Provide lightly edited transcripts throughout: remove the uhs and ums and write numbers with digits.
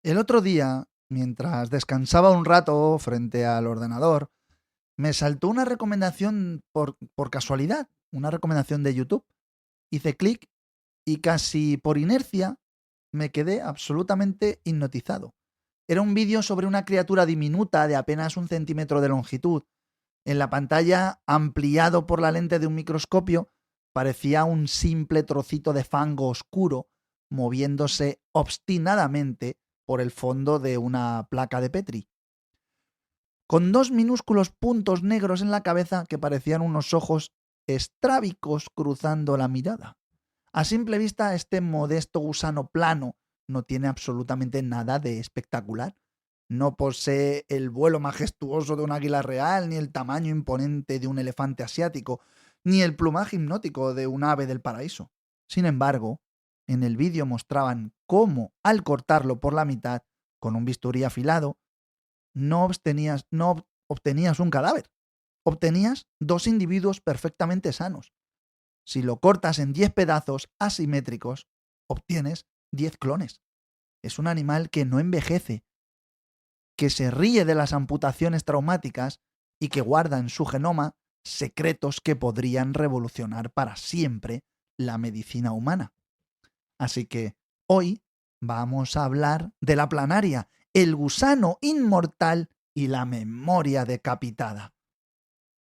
El otro día, mientras descansaba un rato frente al ordenador, me saltó una recomendación por casualidad, una recomendación de YouTube. Hice clic y casi por inercia me quedé absolutamente hipnotizado. Era un vídeo sobre una criatura diminuta de apenas 1 centímetro de longitud. En la pantalla, ampliado por la lente de un microscopio, parecía un simple trocito de fango oscuro moviéndose obstinadamente por el fondo de una placa de Petri, con dos minúsculos puntos negros en la cabeza que parecían unos ojos estrábicos cruzando la mirada. A simple vista, este modesto gusano plano no tiene absolutamente nada de espectacular. No posee el vuelo majestuoso de un águila real, ni el tamaño imponente de un elefante asiático, ni el plumaje hipnótico de un ave del paraíso. Sin embargo, en el vídeo mostraban cómo, al cortarlo por la mitad, con un bisturí afilado, no obtenías un cadáver, obtenías dos individuos perfectamente sanos. Si lo cortas en 10 pedazos asimétricos, obtienes 10 clones. Es un animal que no envejece, que se ríe de las amputaciones traumáticas y que guarda en su genoma secretos que podrían revolucionar para siempre la medicina humana. Así que hoy vamos a hablar de la planaria, el gusano inmortal y la memoria decapitada.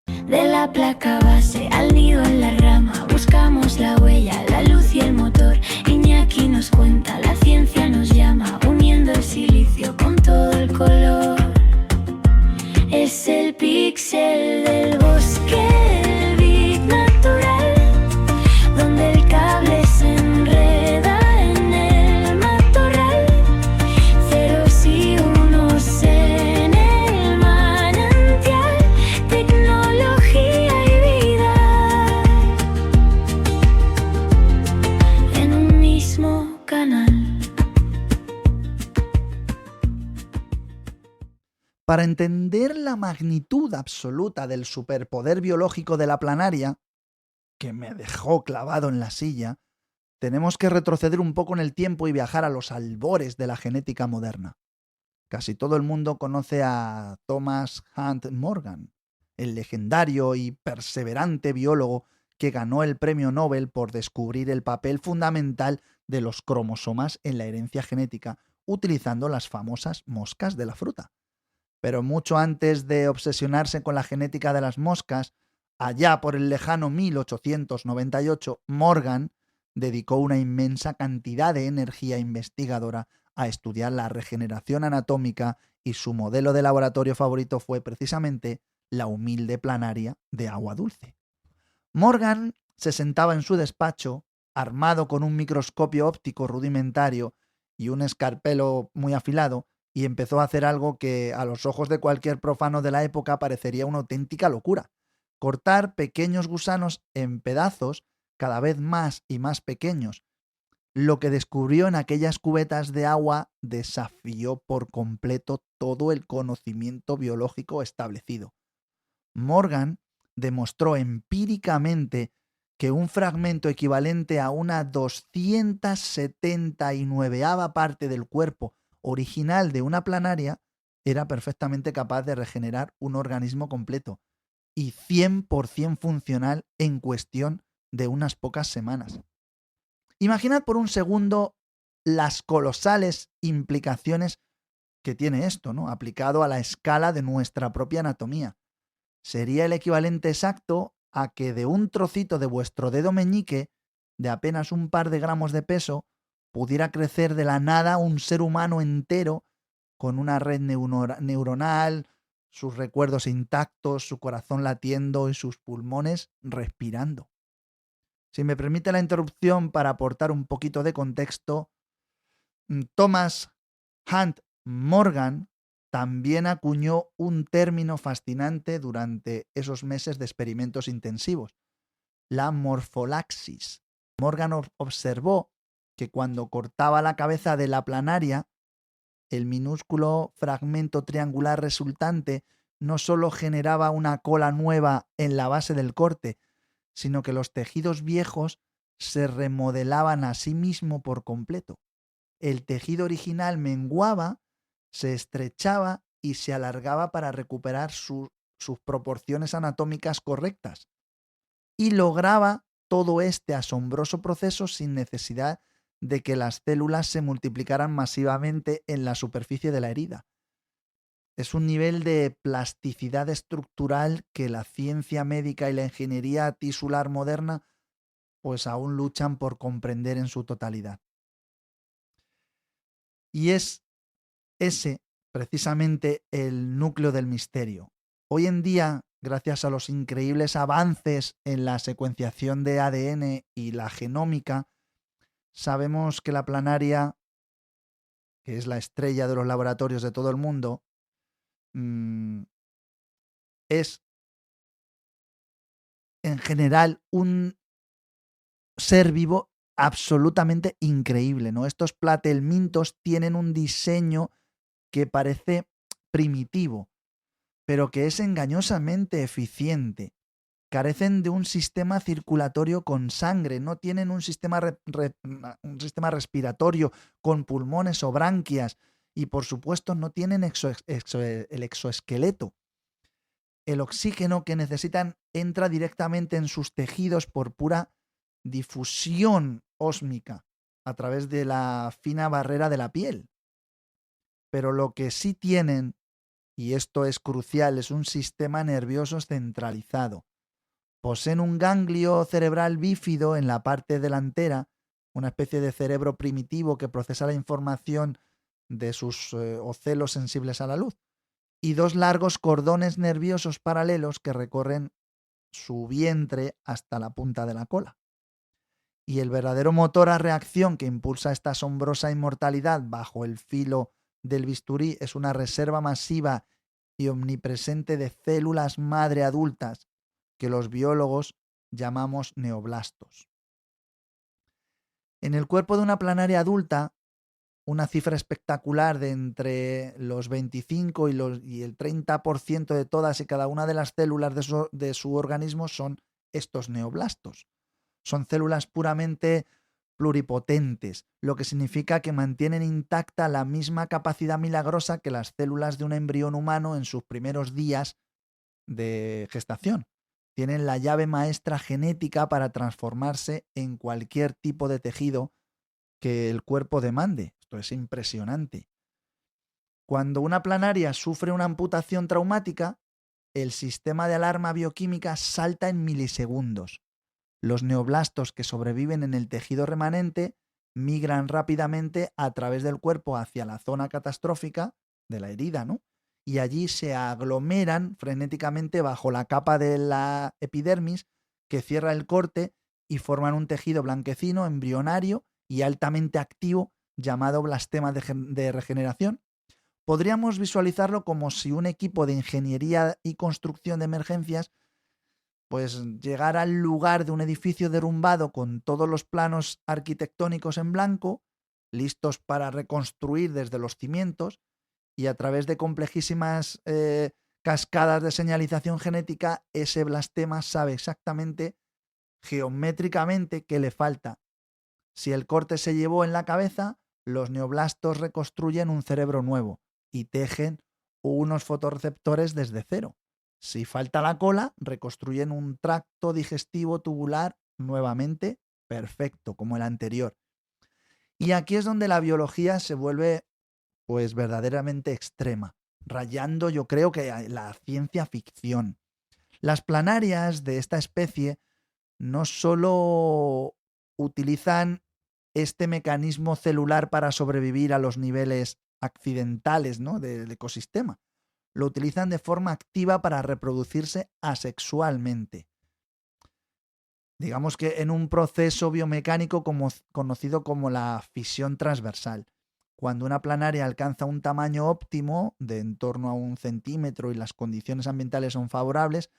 De la placa base al nido en la rama, buscamos la huella, la luz y el motor. Iñaki nos cuenta, la ciencia nos llama, uniendo el silicio con todo el color. Es el píxel del bosque, el bit natural, donde el cable se enreda en el matorral. Ceros y unos en el manantial, tecnología y vida en un mismo canal. Para entender la magnitud absoluta del superpoder biológico de la planaria, que me dejó clavado en la silla, tenemos que retroceder un poco en el tiempo y viajar a los albores de la genética moderna. Casi todo el mundo conoce a Thomas Hunt Morgan, el legendario y perseverante biólogo que ganó el premio Nobel por descubrir el papel fundamental de los cromosomas en la herencia genética, utilizando las famosas moscas de la fruta. Pero mucho antes de obsesionarse con la genética de las moscas, allá por el lejano 1898, Morgan dedicó una inmensa cantidad de energía investigadora a estudiar la regeneración anatómica y su modelo de laboratorio favorito fue precisamente la humilde planaria de agua dulce. Morgan se sentaba en su despacho, armado con un microscopio óptico rudimentario y un escarpelo muy afilado, y empezó a hacer algo que a los ojos de cualquier profano de la época parecería una auténtica locura: cortar pequeños gusanos en pedazos cada vez más y más pequeños. Lo que descubrió en aquellas cubetas de agua desafió por completo todo el conocimiento biológico establecido. Morgan demostró empíricamente que un fragmento equivalente a una 279 parte del cuerpo original de una planaria era perfectamente capaz de regenerar un organismo completo y 100% funcional en cuestión de unas pocas semanas. Imaginad por un segundo las colosales implicaciones que tiene esto, ¿no? Aplicado a la escala de nuestra propia anatomía. Sería el equivalente exacto a que de un trocito de vuestro dedo meñique, de apenas un par de gramos de peso, pudiera crecer de la nada un ser humano entero con una red neuronal, sus recuerdos intactos, su corazón latiendo y sus pulmones respirando. Si me permite la interrupción para aportar un poquito de contexto, Thomas Hunt Morgan también acuñó un término fascinante durante esos meses de experimentos intensivos: la morfolaxis. Morgan observó que cuando cortaba la cabeza de la planaria, el minúsculo fragmento triangular resultante no solo generaba una cola nueva en la base del corte, sino que los tejidos viejos se remodelaban a sí mismo por completo. el tejido original menguaba, se estrechaba y se alargaba para recuperar sus proporciones anatómicas correctas. Y lograba todo este asombroso proceso sin necesidad de que las células se multiplicaran masivamente en la superficie de la herida. Es un nivel de plasticidad estructural que la ciencia médica y la ingeniería tisular moderna pues aún luchan por comprender en su totalidad. Y es ese precisamente el núcleo del misterio. Hoy en día, gracias a los increíbles avances en la secuenciación de ADN y la genómica, sabemos que la planaria, que es la estrella de los laboratorios de todo el mundo, es en general un ser vivo absolutamente increíble, ¿no? Estos platelmintos tienen un diseño que parece primitivo, pero que es engañosamente eficiente. Carecen de un sistema circulatorio con sangre, no tienen un sistema respiratorio con pulmones o branquias y por supuesto no tienen el exoesqueleto. El oxígeno que necesitan entra directamente en sus tejidos por pura difusión ósmica a través de la fina barrera de la piel. Pero lo que sí tienen, y esto es crucial, es un sistema nervioso centralizado. Poseen un ganglio cerebral bífido en la parte delantera, una especie de cerebro primitivo que procesa la información de sus ocelos sensibles a la luz, y dos largos cordones nerviosos paralelos que recorren su vientre hasta la punta de la cola. Y el verdadero motor a reacción que impulsa esta asombrosa inmortalidad bajo el filo del bisturí es una reserva masiva y omnipresente de células madre adultas que los biólogos llamamos neoblastos. En el cuerpo de una planaria adulta, una cifra espectacular de entre los 25 y el 30% de todas y cada una de las células de su organismo son estos neoblastos. Son células puramente pluripotentes, lo que significa que mantienen intacta la misma capacidad milagrosa que las células de un embrión humano en sus primeros días de gestación. Tienen la llave maestra genética para transformarse en cualquier tipo de tejido que el cuerpo demande. Esto es impresionante. Cuando una planaria sufre una amputación traumática, el sistema de alarma bioquímica salta en milisegundos. Los neoblastos que sobreviven en el tejido remanente migran rápidamente a través del cuerpo hacia la zona catastrófica de la herida, ¿no? Y allí se aglomeran frenéticamente bajo la capa de la epidermis que cierra el corte y forman un tejido blanquecino, embrionario y altamente activo llamado blastema de regeneración. Podríamos visualizarlo como si un equipo de ingeniería y construcción de emergencias pues llegar al lugar de un edificio derrumbado con todos los planos arquitectónicos en blanco, listos para reconstruir desde los cimientos, y a través de complejísimas cascadas de señalización genética, ese blastema sabe exactamente, geométricamente, qué le falta. Si el corte se llevó en la cabeza, los neoblastos reconstruyen un cerebro nuevo y tejen unos fotorreceptores desde cero. Si falta la cola, reconstruyen un tracto digestivo tubular nuevamente perfecto, como el anterior. Y aquí es donde la biología se vuelve pues verdaderamente extrema, rayando yo creo que la ciencia ficción. Las planarias de esta especie no solo utilizan este mecanismo celular para sobrevivir a los niveles accidentales, ¿no?, del ecosistema, lo utilizan de forma activa para reproducirse asexualmente. Digamos que en un proceso biomecánico conocido como la fisión transversal. Cuando una planaria alcanza un tamaño óptimo de en torno a 1 centímetro y las condiciones ambientales son favorables,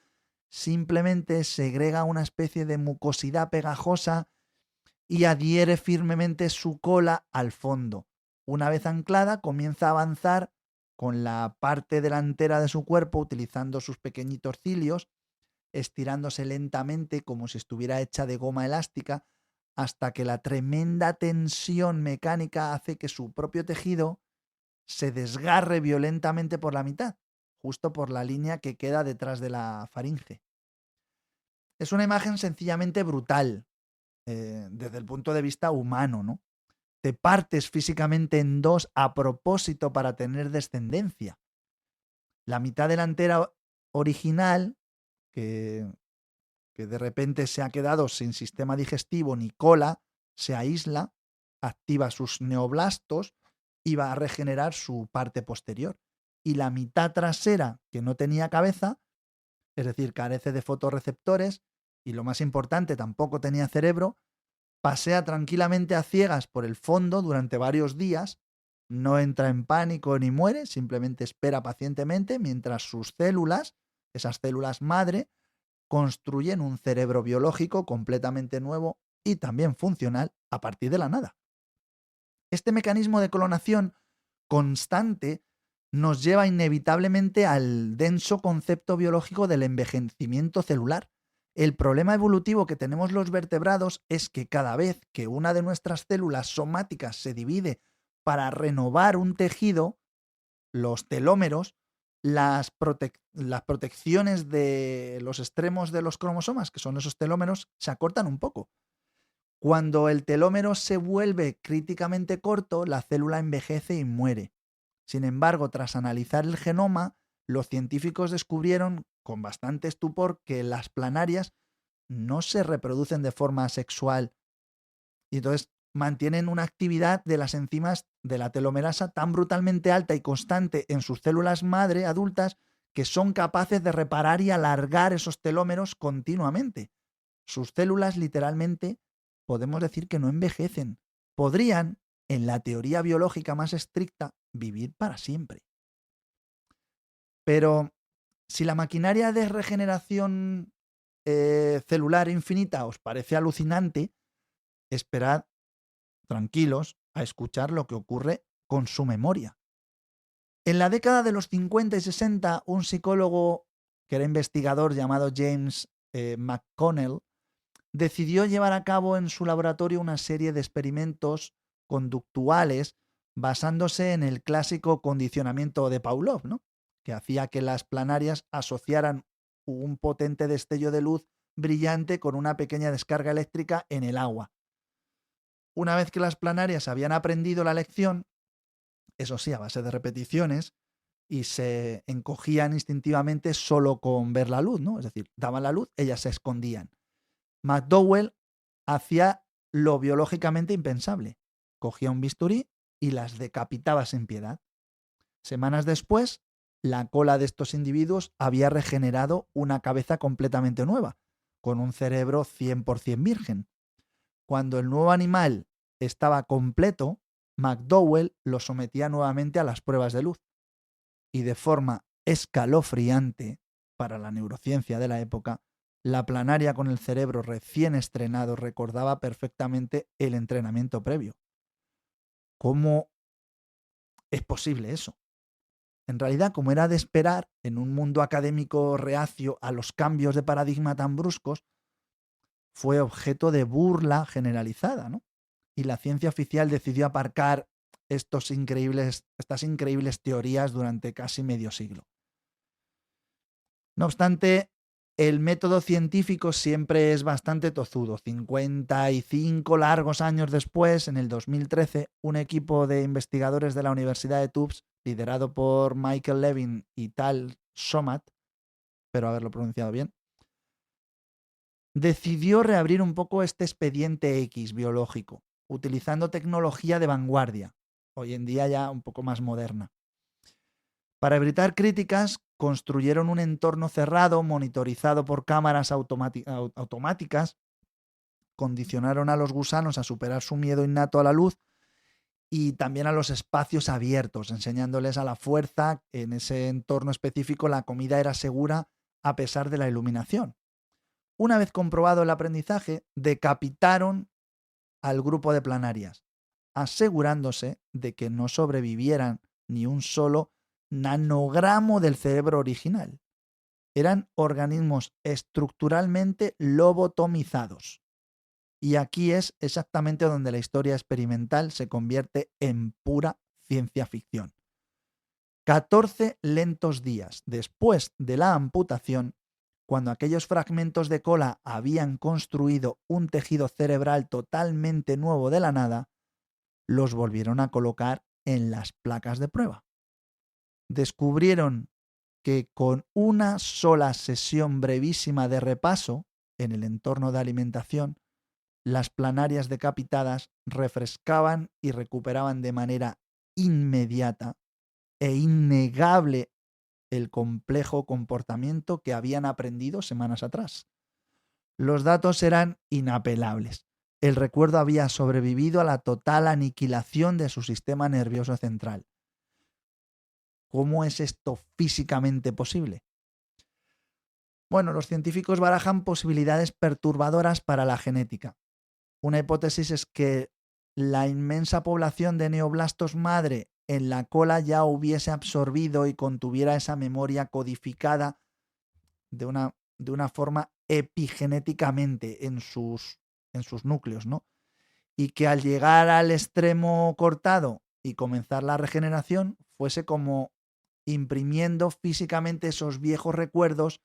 simplemente segrega una especie de mucosidad pegajosa y adhiere firmemente su cola al fondo. Una vez anclada, comienza a avanzar con la parte delantera de su cuerpo utilizando sus pequeñitos cilios, estirándose lentamente como si estuviera hecha de goma elástica hasta que la tremenda tensión mecánica hace que su propio tejido se desgarre violentamente por la mitad, justo por la línea que queda detrás de la faringe. Es una imagen sencillamente brutal, desde el punto de vista humano, ¿no? Te partes físicamente en dos a propósito para tener descendencia. La mitad delantera original, que de repente se ha quedado sin sistema digestivo ni cola, se aísla, activa sus neoblastos y va a regenerar su parte posterior. Y la mitad trasera, que no tenía cabeza, es decir, carece de fotorreceptores y lo más importante, tampoco tenía cerebro, pasea tranquilamente a ciegas por el fondo durante varios días, no entra en pánico ni muere, simplemente espera pacientemente mientras sus células, esas células madre, construyen un cerebro biológico completamente nuevo y también funcional a partir de la nada. Este mecanismo de clonación constante nos lleva inevitablemente al denso concepto biológico del envejecimiento celular. El problema evolutivo que tenemos los vertebrados es que cada vez que una de nuestras células somáticas se divide para renovar un tejido, los telómeros, las protecciones de los extremos de los cromosomas, que son esos telómeros, se acortan un poco. Cuando el telómero se vuelve críticamente corto, la célula envejece y muere. Sin embargo, tras analizar el genoma, los científicos descubrieron con bastante estupor que las planarias no se reproducen de forma sexual y entonces mantienen una actividad de las enzimas de la telomerasa tan brutalmente alta y constante en sus células madre adultas que son capaces de reparar y alargar esos telómeros continuamente. Sus células literalmente podemos decir que no envejecen. Podrían, en la teoría biológica más estricta, vivir para siempre. Pero si la maquinaria de regeneración celular infinita os parece alucinante, esperad tranquilos a escuchar lo que ocurre con su memoria. En la década de los 50 y 60, un psicólogo que era investigador llamado James McConnell decidió llevar a cabo en su laboratorio una serie de experimentos conductuales basándose en el clásico condicionamiento de Pavlov, ¿no? Que hacía que las planarias asociaran un potente destello de luz brillante con una pequeña descarga eléctrica en el agua. Una vez que las planarias habían aprendido la lección, eso sí, a base de repeticiones, y se encogían instintivamente solo con ver la luz, ¿no? Es decir, daban la luz, ellas se escondían. McDowell hacía lo biológicamente impensable. Cogía un bisturí y las decapitaba sin piedad. Semanas después, la cola de estos individuos había regenerado una cabeza completamente nueva, con un cerebro 100% virgen. Cuando el nuevo animal estaba completo, McDowell lo sometía nuevamente a las pruebas de luz. Y de forma escalofriante para la neurociencia de la época, la planaria con el cerebro recién estrenado recordaba perfectamente el entrenamiento previo. ¿Cómo es posible eso? En realidad, como era de esperar, en un mundo académico reacio a los cambios de paradigma tan bruscos, fue objeto de burla generalizada, ¿no? Y la ciencia oficial decidió aparcar estas increíbles teorías durante casi medio siglo. No obstante, el método científico siempre es bastante tozudo. 55 largos años después, en el 2013, un equipo de investigadores de la Universidad de Tufts, liderado por Michael Levin y Tal Somat, espero haberlo pronunciado bien, decidió reabrir un poco este expediente X biológico, utilizando tecnología de vanguardia, hoy en día ya un poco más moderna. Para evitar críticas, construyeron un entorno cerrado, monitorizado por cámaras automáticas, condicionaron a los gusanos a superar su miedo innato a la luz y también a los espacios abiertos, enseñándoles a la fuerza en ese entorno específico la comida era segura a pesar de la iluminación. Una vez comprobado el aprendizaje, decapitaron al grupo de planarias, asegurándose de que no sobrevivieran ni un solo nanogramo del cerebro original. Eran organismos estructuralmente lobotomizados. Y aquí es exactamente donde la historia experimental se convierte en pura ciencia ficción. 14 lentos días después de la amputación, cuando aquellos fragmentos de cola habían construido un tejido cerebral totalmente nuevo de la nada, los volvieron a colocar en las placas de prueba. Descubrieron que con una sola sesión brevísima de repaso en el entorno de alimentación, las planarias decapitadas refrescaban y recuperaban de manera inmediata e innegable el complejo comportamiento que habían aprendido semanas atrás. Los datos eran inapelables. El recuerdo había sobrevivido a la total aniquilación de su sistema nervioso central. ¿Cómo es esto físicamente posible? Bueno, los científicos barajan posibilidades perturbadoras para la genética. Una hipótesis es que la inmensa población de neoblastos madre en la cola ya hubiese absorbido y contuviera esa memoria codificada de una forma epigenéticamente en sus núcleos, ¿no? Y que al llegar al extremo cortado y comenzar la regeneración fuese como imprimiendo físicamente esos viejos recuerdos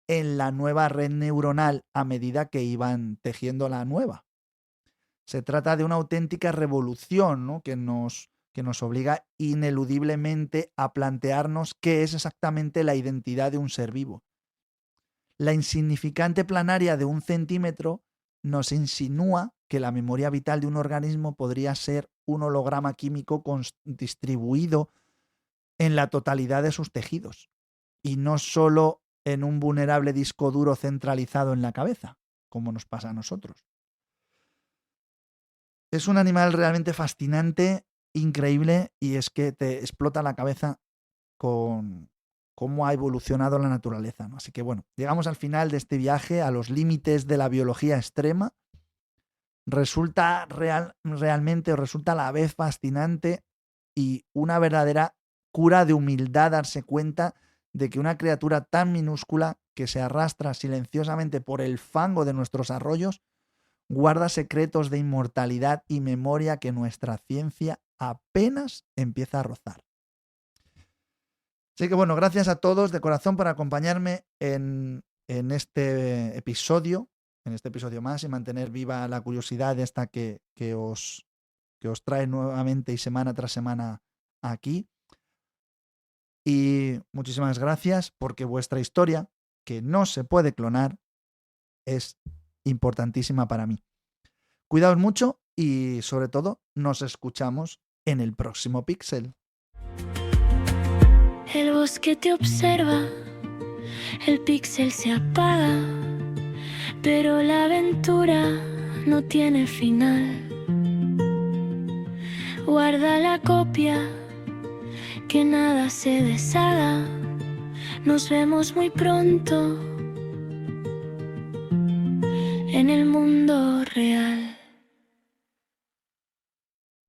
en la nueva red neuronal a medida que iban tejiendo la nueva. Se trata de una auténtica revolución, ¿no? que nos obliga ineludiblemente a plantearnos qué es exactamente la identidad de un ser vivo. La insignificante planaria de 1 centímetro nos insinúa que la memoria vital de un organismo podría ser un holograma químico distribuido en la totalidad de sus tejidos, y no solo en un vulnerable disco duro centralizado en la cabeza, como nos pasa a nosotros. Es un animal realmente fascinante, increíble, y es que te explota la cabeza con cómo ha evolucionado la naturaleza, ¿no? Así que bueno, llegamos al final de este viaje a los límites de la biología extrema. Resulta a la vez fascinante y una verdadera cura de humildad darse cuenta de que una criatura tan minúscula que se arrastra silenciosamente por el fango de nuestros arroyos guarda secretos de inmortalidad y memoria que nuestra ciencia apenas empieza a rozar. Así que bueno, gracias a todos de corazón por acompañarme en este episodio más y mantener viva la curiosidad esta que os trae nuevamente y semana tras semana aquí. Y muchísimas gracias porque vuestra historia, que no se puede clonar, es importantísima para mí. Cuidaos mucho y sobre todo nos escuchamos en el próximo Píxel. El bosque te observa, el píxel se apaga, pero la aventura no tiene final. Guarda la copia, que nada se deshaga. Nos vemos muy pronto en el mundo.